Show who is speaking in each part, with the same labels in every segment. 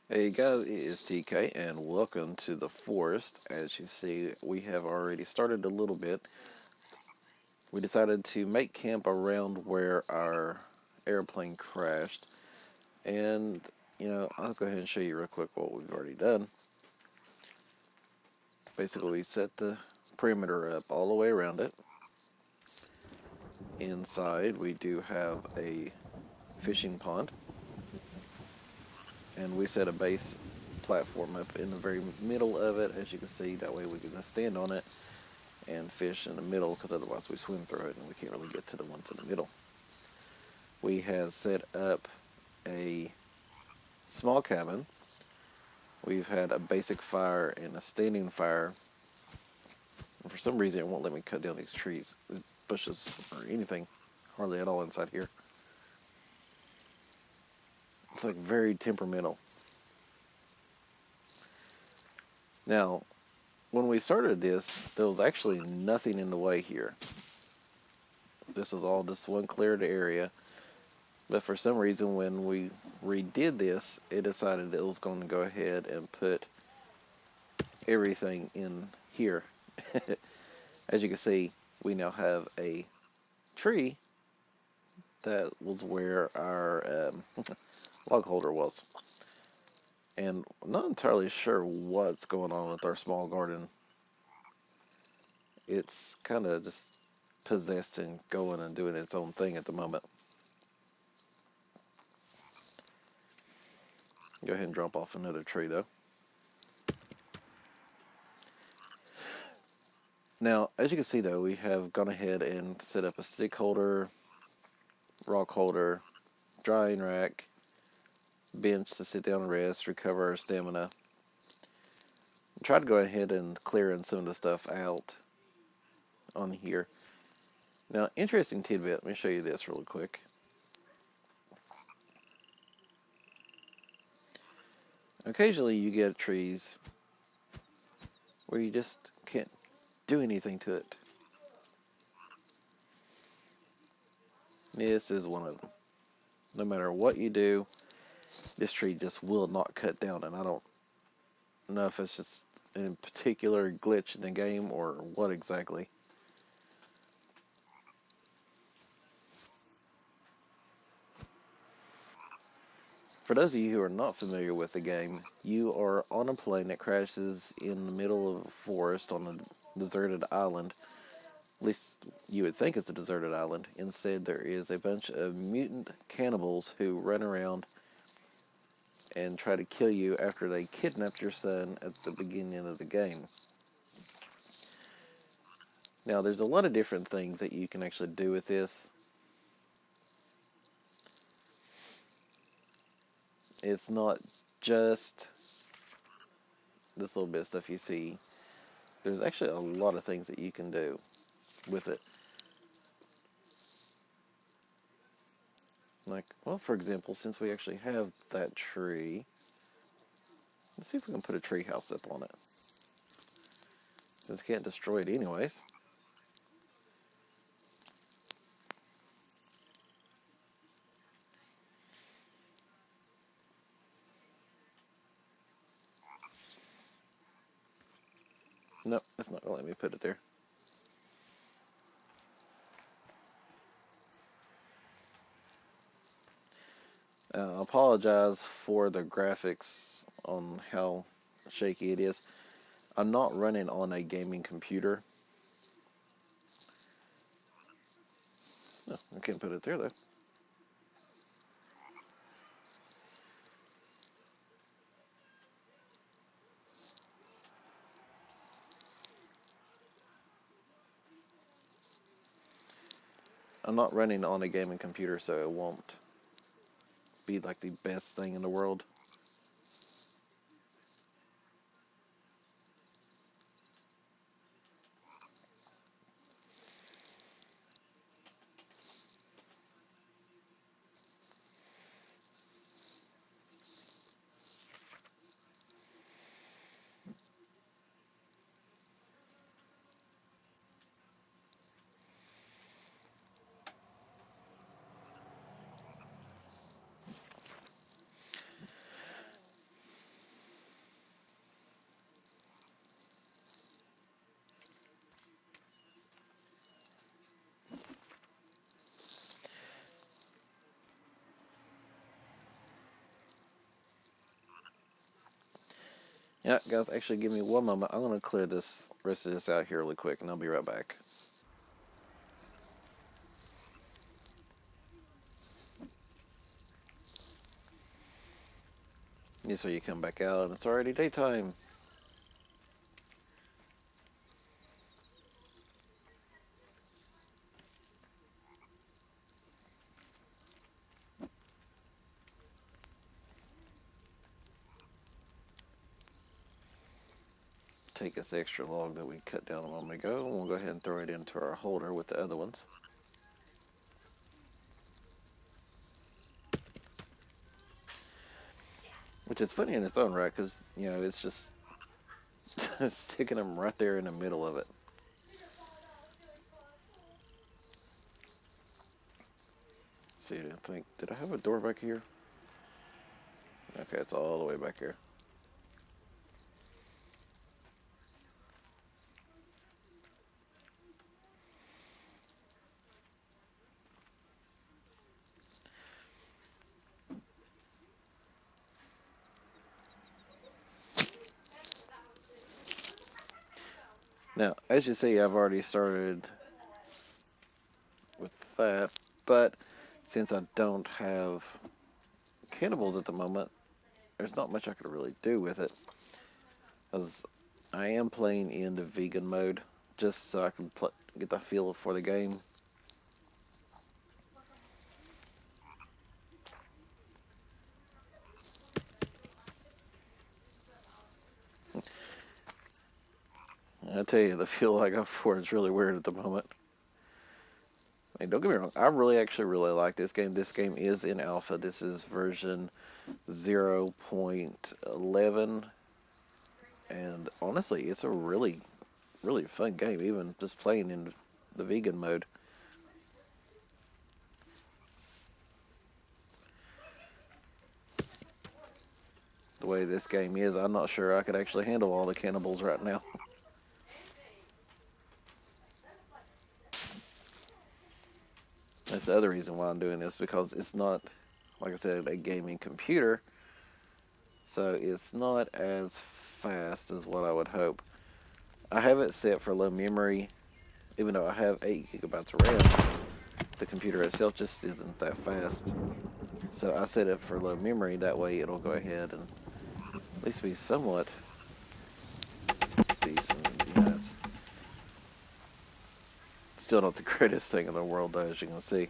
Speaker 1: Hey guys, it is TK and welcome to the forest. As you see, we have already started a little bit. We decided to make camp around where our airplane crashed. And, I'll go ahead and show you real quick what we've already done. Basically, we set the perimeter up all the way around it. Inside, we do have a fishing pond. And we set a base platform up in the very middle of it, as you can see. That way we can stand on it and fish in the middle, because otherwise we swim through it and we can't really get to the ones in the middle. We have set up a small cabin. We've had a basic fire and a standing fire. And for some reason it won't let me cut down these trees, these bushes, or anything hardly at all inside here. It's like very temperamental. Now, when we started this, there was actually nothing in the way here. This was all just one cleared area. But for some reason, when we redid this, it decided it was going to go ahead and put everything in here. As you can see, we now have a tree that was where our log holder was. And I'm not entirely sure what's going on with our small garden. It's kind of just possessed and going and doing its own thing at the moment. Go ahead and drop off another tree though. Now, as you can see though, we have gone ahead and set up a stick holder, rock holder, drying rack, bench to sit down and rest, recover our stamina. Try to go ahead and clear in some of the stuff out on here. Now, interesting tidbit, let me show you this really quick. Occasionally you get trees where you just can't do anything to it. This is one of them. No matter what you do, this tree just will not cut down, and I don't know if it's just a particular glitch in the game or what exactly. For those of you who are not familiar with the game, you are on a plane that crashes in the middle of a forest on a deserted island. At least you would think it's a deserted island. Instead, there is a bunch of mutant cannibals who run around and try to kill you after they kidnapped your son at the beginning of the game. Now, there's a lot of different things that you can actually do with this. It's not just this little bit of stuff you see. There's actually a lot of things that you can do with it. Like, well, for example, since we actually have that tree, let's see if we can put a tree house up on it. Since we can't destroy it anyways. Nope, it's not going to let me put it there. I apologize for the graphics on how shaky it is. I'm not running on a gaming computer. No, I can't put it there though. I'm not running on a gaming computer, so it won't be like the best thing in the world. Yeah, guys, actually give me one moment. I'm going to clear this rest of this out here really quick, and I'll be right back. Yeah, so you come back out, and it's already daytime. Take this extra log that we cut down a moment ago, and we'll go ahead and throw it into our holder with the other ones. Which is funny in its own right, because, you know, it's just sticking them right there in the middle of it. Let's see, I think, did I have a door back here? Okay, it's all the way back here. Now, as you see, I've already started with that, but since I don't have cannibals at the moment, there's not much I could really do with it. Because I am playing in the vegan mode, just so I can get the feel for the game. I tell you, the feel I go for is really weird at the moment. I mean, don't get me wrong, I actually really like this game. This game is in alpha. This is version 0.11. And honestly, it's a really fun game, even just playing in the vegan mode. The way this game is, I'm not sure I could actually handle all the cannibals right now. That's the other reason why I'm doing this, because it's not, like I said, a gaming computer, so it's not as fast as what I would hope. I have it set for low memory, even though I have 8 gigabytes of RAM. The computer itself just isn't that fast. So I set it for low memory, that way it'll go ahead and at least be somewhat decent. You know, it's still not the greatest thing in the world, though, as you can see.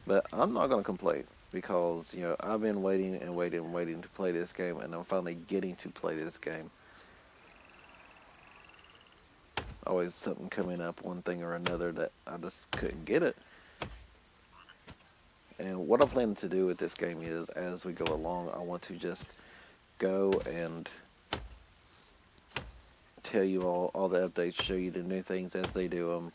Speaker 1: But I'm not going to complain, because, you know, I've been waiting and waiting and waiting to play this game, and I'm finally getting to play this game. Always something coming up, one thing or another, that I just couldn't get it. And what I'm planning to do with this game is, as we go along, I want to just go and tell you all the updates, show you the new things as they do them.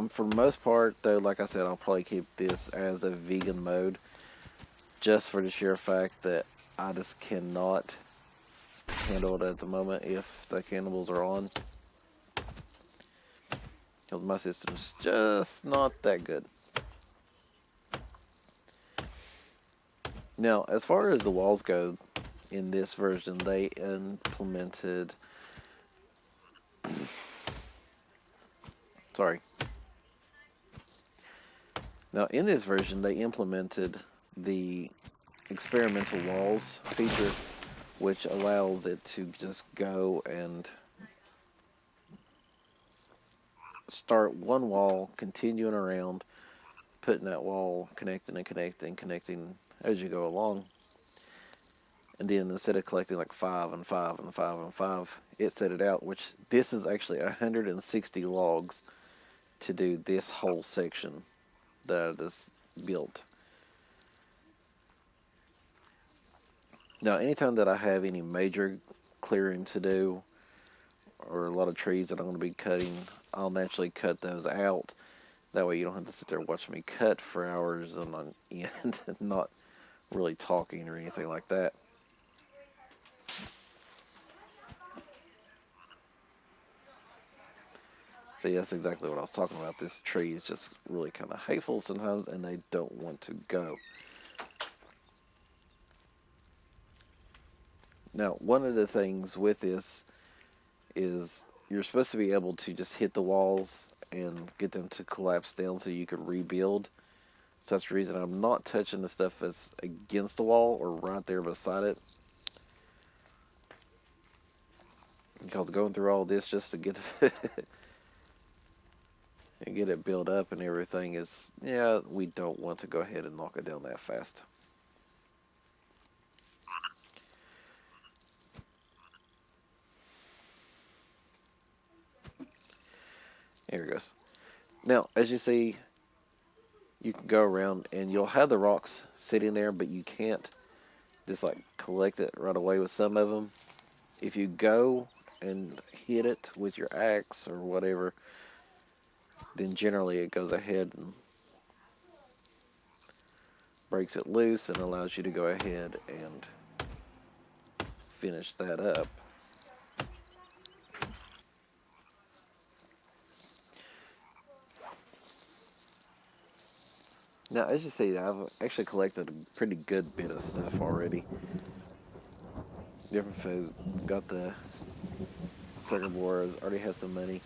Speaker 1: For the most part, though, like I said, I'll probably keep this as a vegan mode, just for the sheer fact that I just cannot handle it at the moment if the cannibals are on. Because my system's just not that good. Now, as far as the walls go, in this version, they implemented... Sorry. Now, in this version, they implemented the experimental walls feature, which allows it to just go and start one wall, continuing around, putting that wall, connecting and connecting, connecting as you go along. And then instead of collecting like 5 and 5 and 5 and 5, it set it out, which this is actually 160 logs to do this whole section that is built. Now, anytime that I have any major clearing to do, or a lot of trees that I'm going to be cutting, I'll naturally cut those out. That way you don't have to sit there watching me cut for hours on end and not really talking or anything like that. See, that's exactly what I was talking about. This tree is just really kind of hateful sometimes, and they don't want to go. Now, one of the things with this is you're supposed to be able to just hit the walls and get them to collapse down so you can rebuild. So that's the reason I'm not touching the stuff that's against the wall or right there beside it. Because going through all this just to get and get it built up and everything is, yeah, we don't want to go ahead and knock it down that fast. Here it goes. Now, as you see, you can go around and you'll have the rocks sitting there, but you can't just like collect it right away with some of them. If you go and hit it with your axe or whatever, then generally it goes ahead and breaks it loose and allows you to go ahead and finish that up. Now, as you see, I've actually collected a pretty good bit of stuff already. Different food. Got the circuit board, already has some money.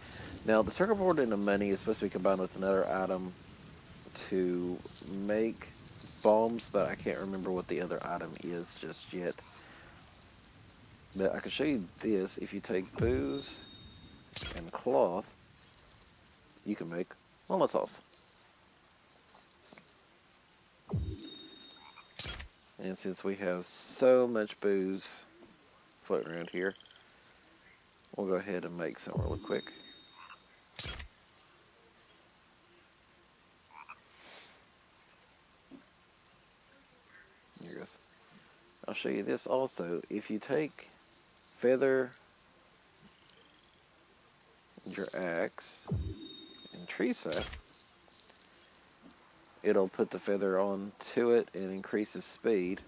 Speaker 1: Now, the circuit board and the money is supposed to be combined with another item to make bombs, but I can't remember what the other item is just yet. But I can show you this. If you take booze and cloth, you can make Molotovs. And since we have so much booze floating around here, we'll go ahead and make some real quick. Here goes. I'll show you this also. If you take feather, your axe, and tree sap, it'll put the feather on to it and increase the speed.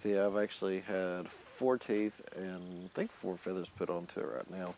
Speaker 1: See, I've actually had 4 teeth and I think 4 feathers put onto it right now.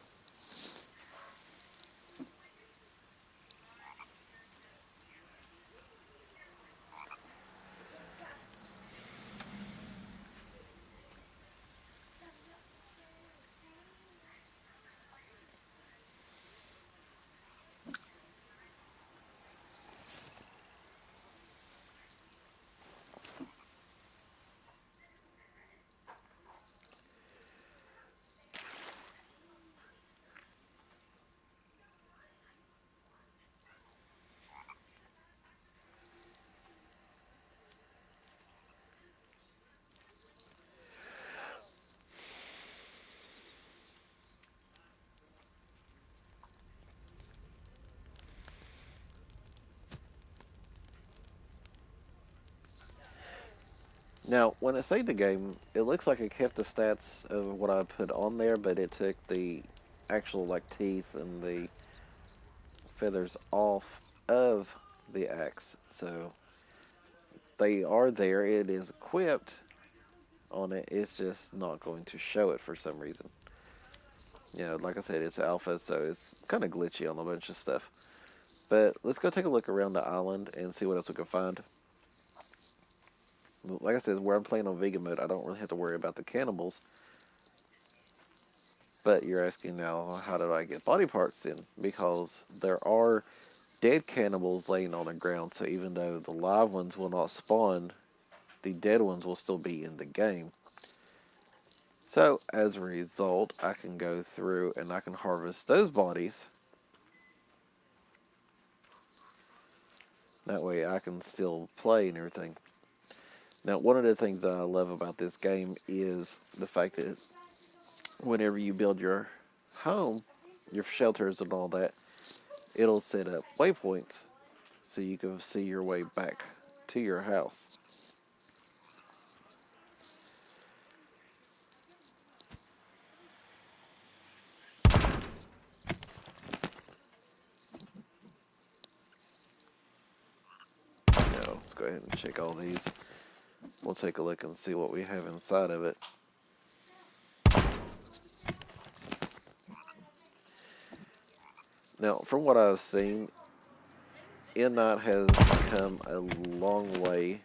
Speaker 1: Now, when I saved the game, it looks like it kept the stats of what I put on there, but it took the actual like teeth and the feathers off of the axe. So they are there. It is equipped on it. It's just not going to show it for some reason. You know, like I said, it's alpha, so it's kind of glitchy on a bunch of stuff. But let's go take a look around the island and see what else we can find. Like I said, where I'm playing on vegan mode, I don't really have to worry about the cannibals. But you're asking now, how did I get body parts in? Because there are dead cannibals laying on the ground, so even though the live ones will not spawn, the dead ones will still be in the game. So, as a result, I can go through and I can harvest those bodies. That way I can still play and everything. Now, one of the things that I love about this game is the fact that whenever you build your home, your shelters and all that, it'll set up waypoints so you can see your way back to your house. Now, let's go ahead and check all these. we'll take a look and see what we have inside of it. Now, from what I've seen, Endnight has come a long way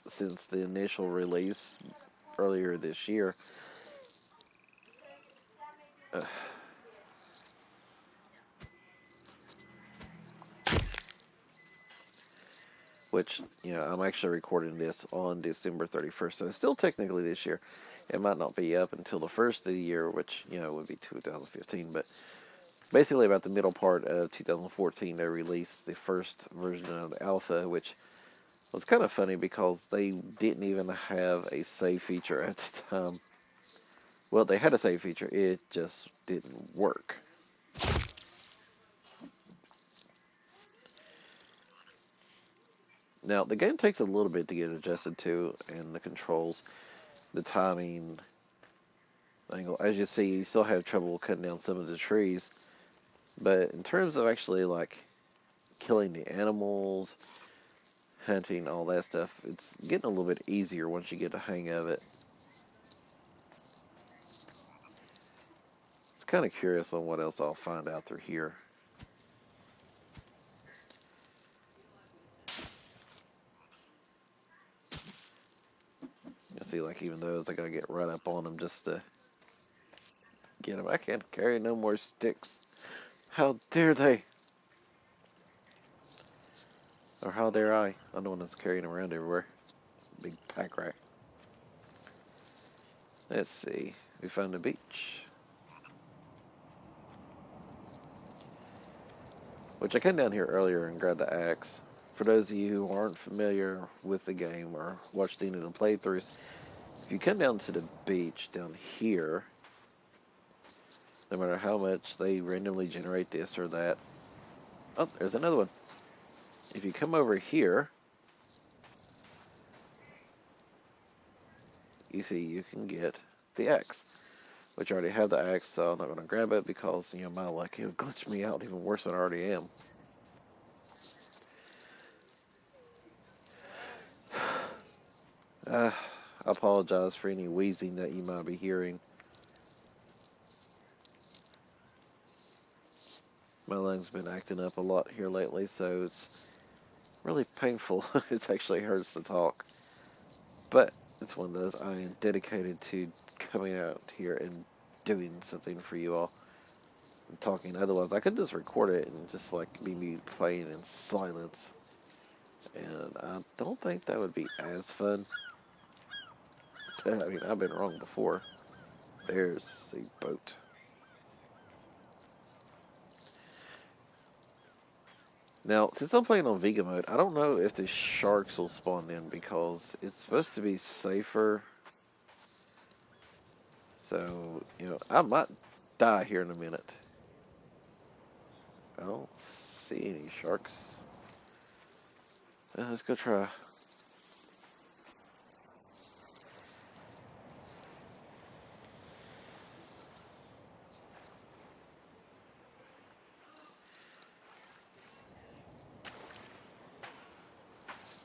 Speaker 1: since the initial release earlier this year. Which, I'm actually recording this on December 31st, so it's still technically this year. It might not be up until the first of the year, which, would be 2015, but basically about the middle part of 2014, they released the first version of the alpha, which was kind of funny because they didn't even have a save feature at the time. Well, they had a save feature, it just didn't work. Now, the game takes a little bit to get adjusted to, and the controls, the timing, angle. As you see, you still have trouble cutting down some of the trees, but in terms of actually, like, killing the animals, hunting, all that stuff, it's getting a little bit easier once you get the hang of it. It's kind of curious on what else I'll find out through here. You see, like, even those, I gotta get right up on them just to get them. I can't carry no more sticks. How dare they? Or how dare I? I'm the one that's carrying them around everywhere. Big pack rack. Let's see. We found the beach. Which I came down here earlier and grabbed the axe. For those of you who aren't familiar with the game or watched any of the playthroughs, if you come down to the beach down here, no matter how much they randomly generate this or that. Oh, there's another one. If you come over here, you see you can get the axe. Which I already have the axe, so I'm not going to grab it because, my luck, it'll glitch me out even worse than I already am. I apologize for any wheezing that you might be hearing. My lungs been acting up a lot here lately, so it's really painful. It actually hurts to talk. But it's one of those I am dedicated to coming out here and doing something for you all. And talking. Otherwise, I could just record it and just like be me playing in silence. And I don't think that would be as fun. I mean, I've been wrong before. There's the boat. Now, since I'm playing on vegan mode, I don't know if the sharks will spawn in because it's supposed to be safer. So, I might die here in a minute. I don't see any sharks. Let's go try.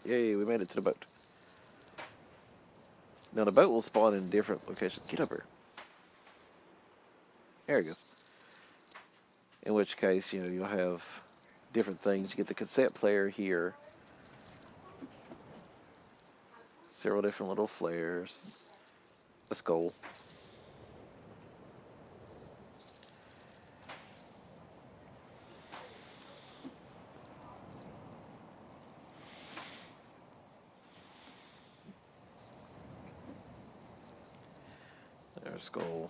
Speaker 1: Yay, we made it to the boat. Now, the boat will spawn in different locations. Get up here. There it goes. In which case, you'll have different things. You get the cassette player here. Several different little flares. A skull. There's a skull.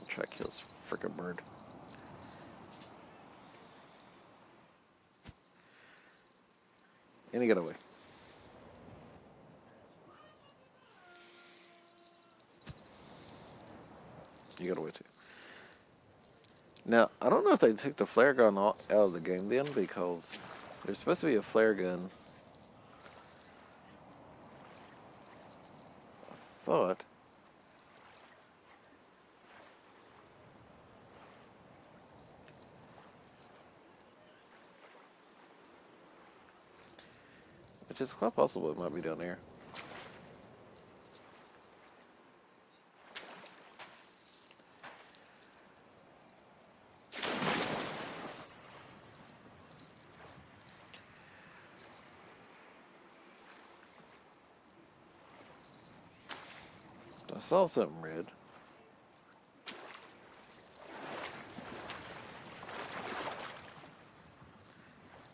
Speaker 1: Try to kill this frickin' bird. And he got away. You got away too. Now, I don't know if they took the flare gun out of the game then, because there's supposed to be a flare gun. thought. Which is quite possible it might be down there. I saw something red.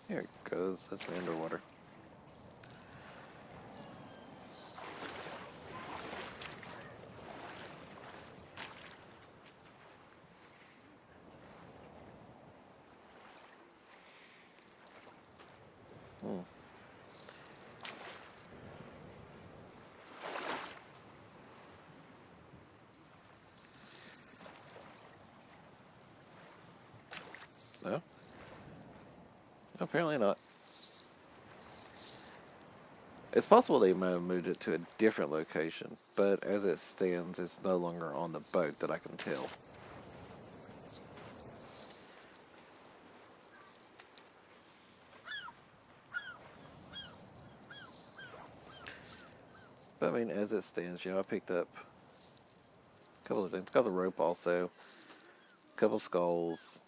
Speaker 1: Here it goes. That's the underwater. No? Apparently not. It's possible they might have moved it to a different location, but as it stands, it's no longer on the boat that I can tell. But I mean, as it stands, I picked up a couple of things. Got the rope also, a couple skulls,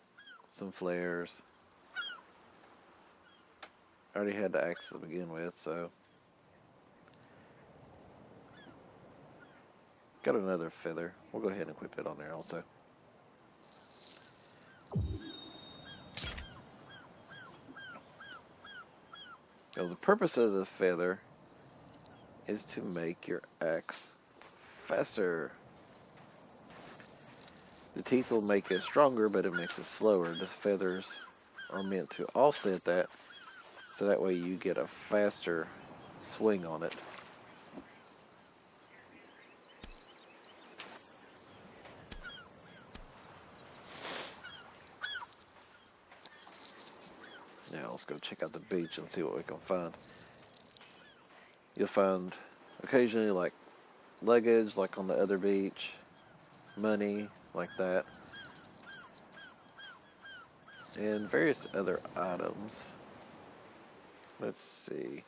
Speaker 1: some flares. I already had the axe to begin with, so. Got another feather. We'll go ahead and equip it on there also. Now, the purpose of the feather is to make your axe faster. The teeth will make it stronger, but it makes it slower. The feathers are meant to offset that, so that way you get a faster swing on it. Now let's go check out the beach and see what we can find. You'll find occasionally like luggage, like on the other beach, money, like that, and various other items. Let's see.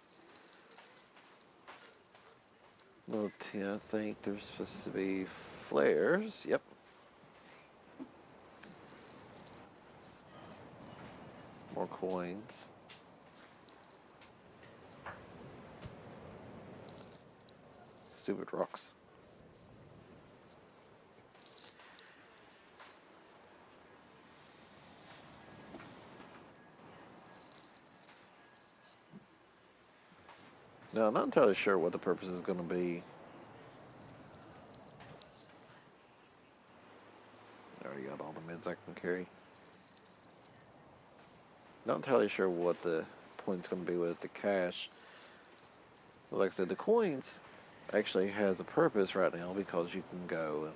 Speaker 1: Little tin, I think there's supposed to be flares. Yep. More coins. Stupid rocks. Now, I'm not entirely sure what the purpose is going to be. I already got all the meds I can carry. Not entirely sure what the point's going to be with the cash. But like I said, the coins actually has a purpose right now because you can go and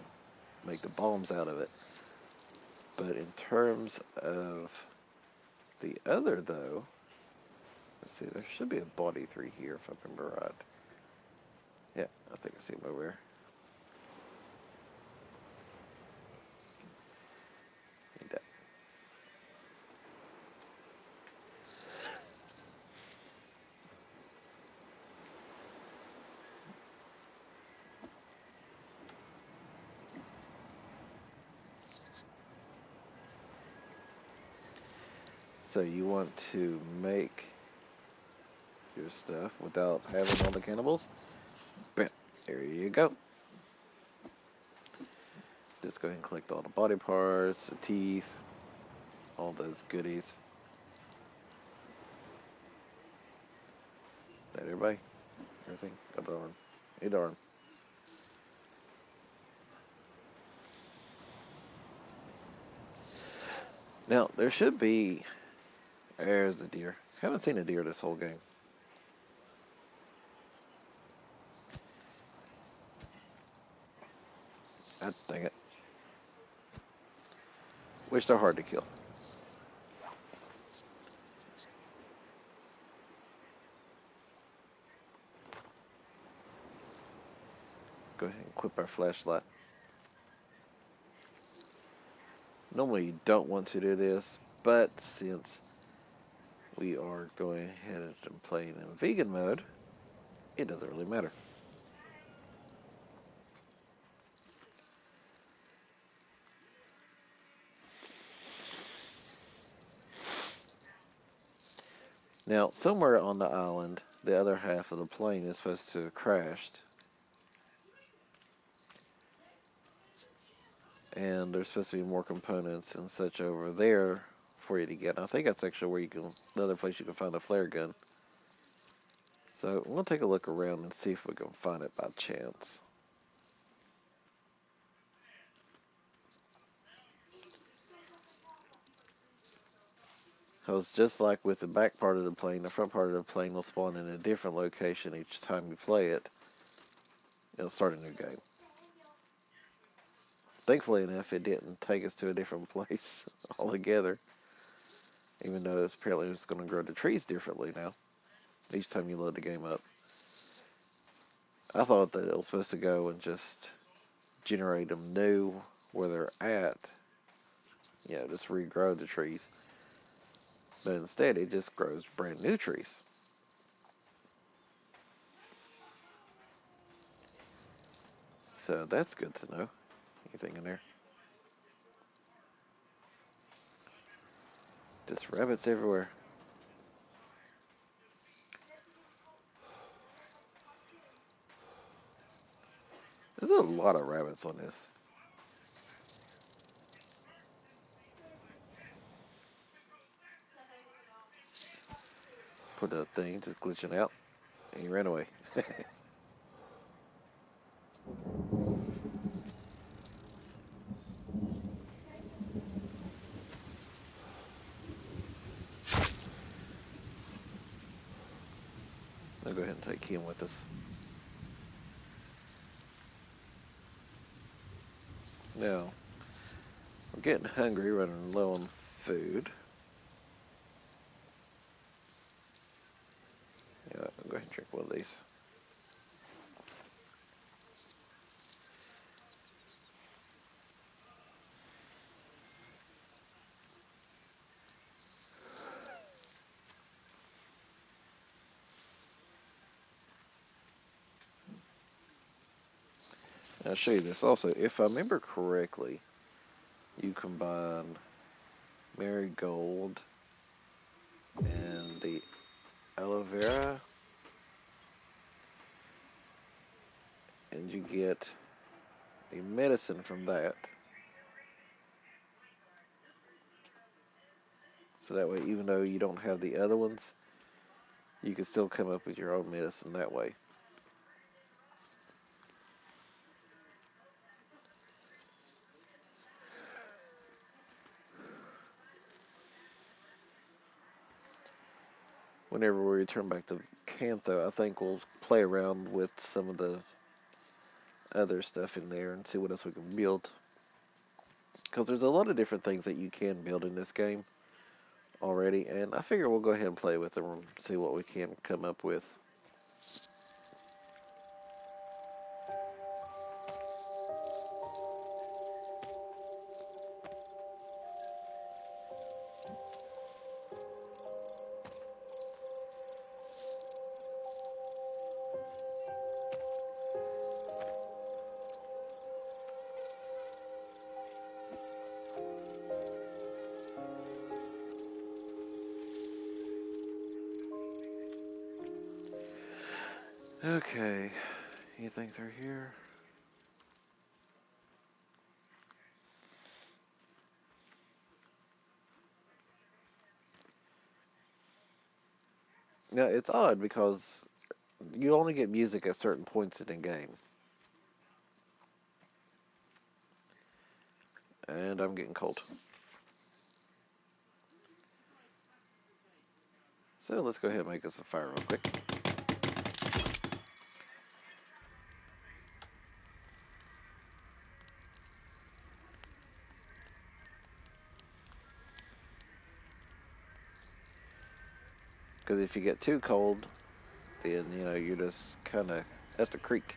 Speaker 1: make the bombs out of it. But in terms of the other, though, let's see, there should be a body 3 here if I remember right. Yeah, I think I see him over here. Need that. So you want to make your stuff without having all the cannibals? Bam, there you go. Just go ahead and collect all the body parts, the teeth, all those goodies. That everybody? Everything? Oh, darn. Hey, darn. Now, there should be... There's a deer. Haven't seen a deer this whole game. God dang it. Which they're hard to kill. Go ahead and equip our flashlight. Normally you don't want to do this, but since we are going ahead and playing in vegan mode, it doesn't really matter. Now, somewhere on the island, the other half of the plane is supposed to have crashed. And there's supposed to be more components and such over there for you to get. And I think that's actually where you can, the other place you can find a flare gun. So we'll take a look around and see if we can find it by chance. Because just like with the back part of the plane, the front part of the plane will spawn in a different location each time you play it. It'll start a new game. Thankfully enough, it didn't take us to a different place altogether. Even though it's apparently it's going to grow the trees differently now, each time you load the game up. I thought that it was supposed to go and just generate them new where they're at. You know, just regrow the trees. But instead, it just grows brand new trees. So that's good to know. Anything in there? Just rabbits everywhere. There's a lot of rabbits on this. Put a thing just glitching out. And he ran away. I'll go ahead and take him with us. Now, we're getting hungry, running low on food. Yeah, I'll go ahead and drink one of these. I'll show you this also. If I remember correctly, you combine marigold and the aloe vera, and you get a medicine from that. So that way, even though you don't have the other ones, you can still come up with your own medicine that way. Whenever we return back to Cantho, I think we'll play around with some of the other stuff in there and see what else we can build. Because there's a lot of different things that you can build in this game already, and I figure we'll go ahead and play with them and see what we can come up with. Okay, anything through here? Now, it's odd because you only get music at certain points in the game. And I'm getting cold. So let's go ahead and make us a fire real quick. Because if you get too cold, then, you know, you're just kind of at the creek.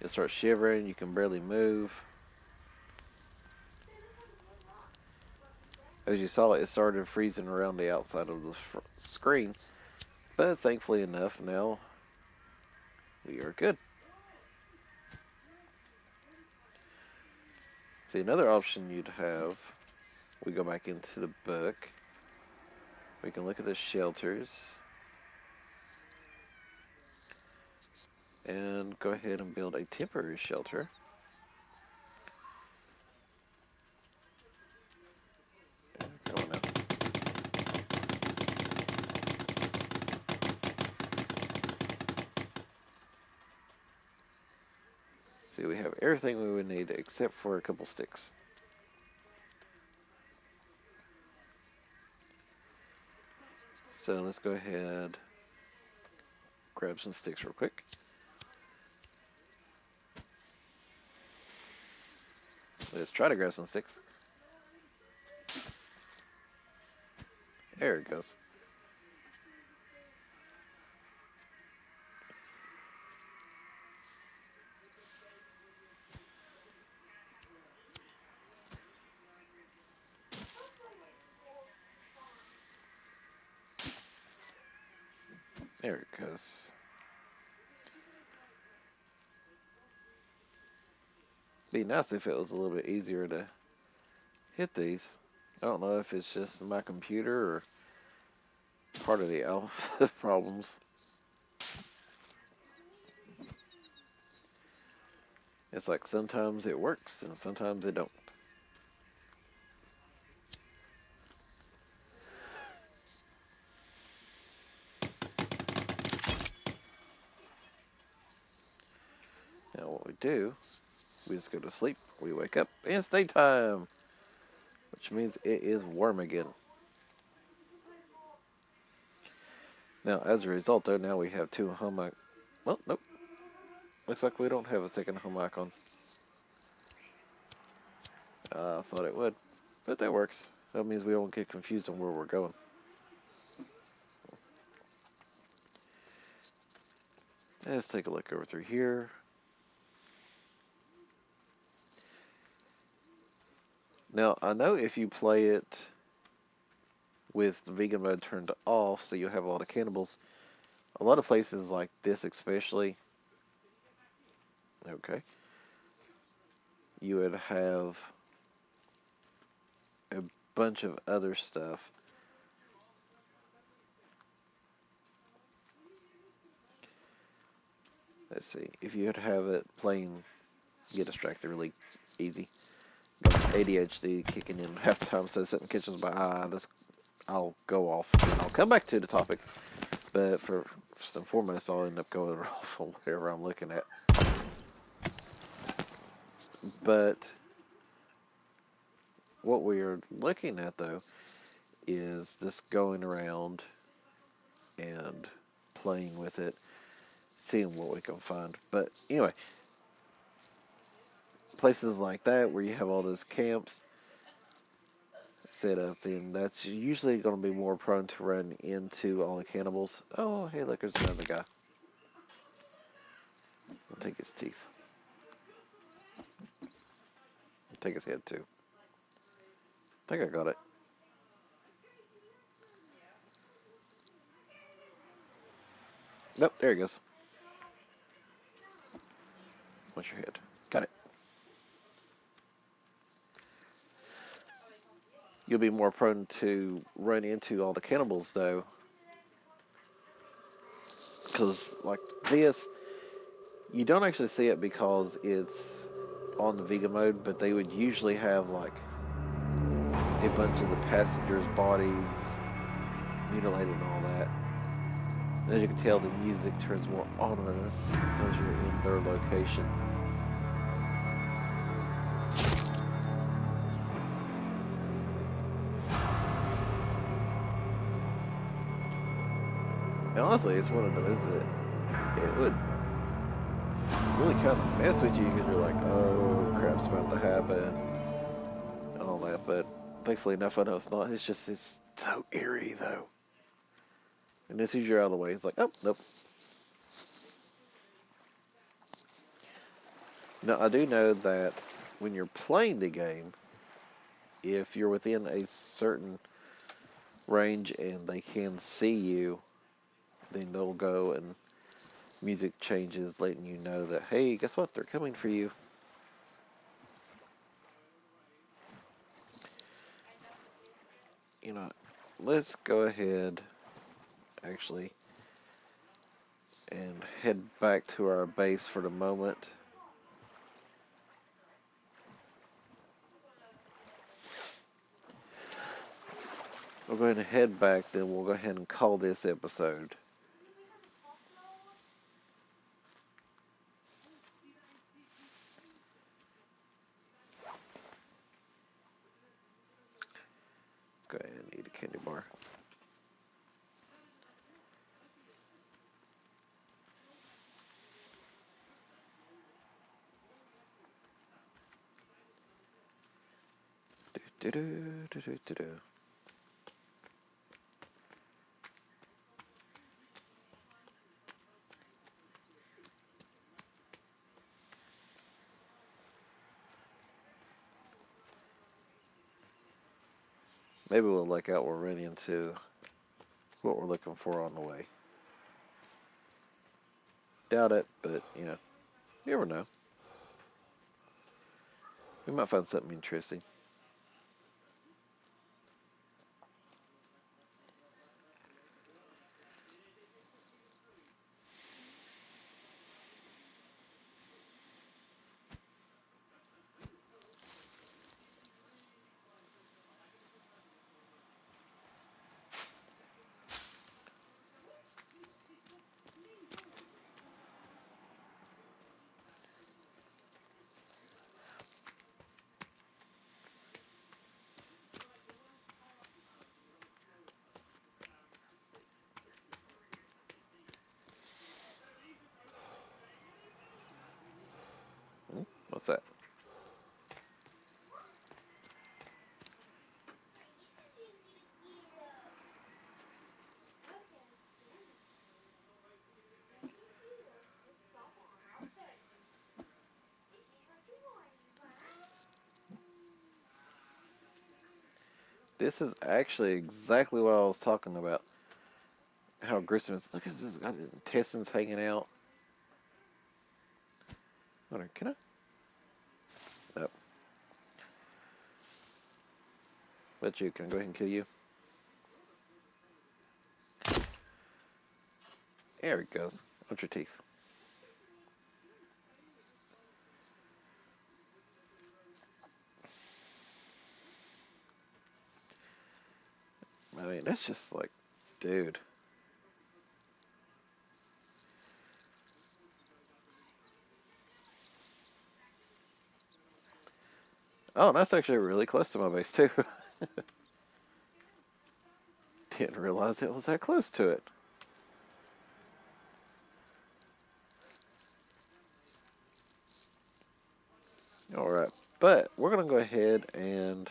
Speaker 1: You'll start shivering. You can barely move. As you saw, it started freezing around the outside of the screen. But thankfully enough, now we are good. See, another option you'd have, we go back into the book. We can look at the shelters. And go ahead and build a temporary shelter. Come on now. See, we have everything we would need except for a couple sticks. So let's go ahead, grab some sticks real quick. Let's try to grab some sticks. There it goes. There it goes. Be nice if it was a little bit easier to hit these. I don't know if it's just my computer or part of the alpha problems. It's like sometimes it works and sometimes it don't. Now what we do, we just go to sleep, we wake up, and it's daytime, which means it is warm again. Now, as a result, though, now we have two home icons. Well, nope. Looks like we don't have a second home icon. I thought it would, but that works. That means we won't get confused on where we're going. Let's take a look over through here. Now, I know if you play it with the vegan mode turned off, so you have all the cannibals, a lot of places like this especially, okay, you would have a bunch of other stuff. Let's see, if you would have it playing, get distracted really easy. ADHD kicking in half the time, so something catches my eye, I'll go off. And I'll come back to the topic, but first and foremost, I'll end up going off on whatever I'm looking at. But what we're looking at, though, is just going around and playing with it, seeing what we can find. But anyway, places like that where you have all those camps set up, then that's usually going to be more prone to run into all the cannibals. Oh, hey, look, there's another guy. I'll take his teeth. I'll take his head, too. I think I got it. Nope, there he goes. What's your head? Got it. You'll be more prone to run into all the cannibals, though. Because, like this, you don't actually see it because it's on the vegan mode, but they would usually have, like, a bunch of the passengers' bodies mutilated and all that. As you can tell, the music turns more ominous because you're in their location. And honestly, it's one of those that it would really kind of mess with you because you're like, oh, crap's about to happen and all that. But thankfully enough, I know it's not. It's so eerie, though. And as soon as you're out of the way, it's like, oh, nope. Now, I do know that when you're playing the game, if you're within a certain range and they can see you, then they'll go and music changes, letting you know that, hey, guess what? They're coming for you. You know, let's go ahead, actually, and head back to our base for the moment. We'll go ahead and head back, then we'll go ahead and call this episode. Let's go ahead and eat a candy bar. Do do do do do do. Maybe we'll look out, we'll run into what we're looking for on the way. Doubt it, but, you know, you never know. We might find something interesting. What's that? This is actually exactly what I was talking about. How gruesome it is. Look at this, got intestines hanging out. Can I? Nope. Bet you can I go ahead and kill you. There it goes. What's your teeth? I mean, that's just like, dude. Oh, that's actually really close to my base, too. Didn't realize it was that close to it. Alright, but we're going to go ahead and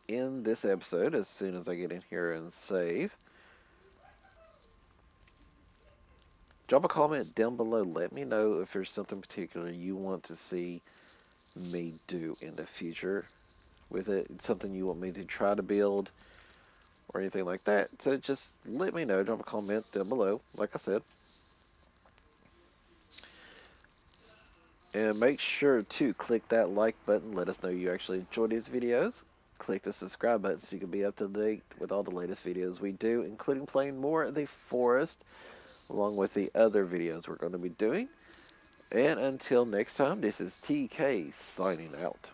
Speaker 1: end this episode as soon as I get in here and save. Drop a comment down below. Let me know if there's something particular you want to see me do in the future with it. It's something you want me to try to build or anything like that. So just let me know. Drop a comment down below, like I said. And make sure to click that like button. Let us know you actually enjoyed these videos. Click the subscribe button so you can be up to date with all the latest videos we do, including playing more of the forest, along with the other videos we're going to be doing. And until next time, this is TK signing out.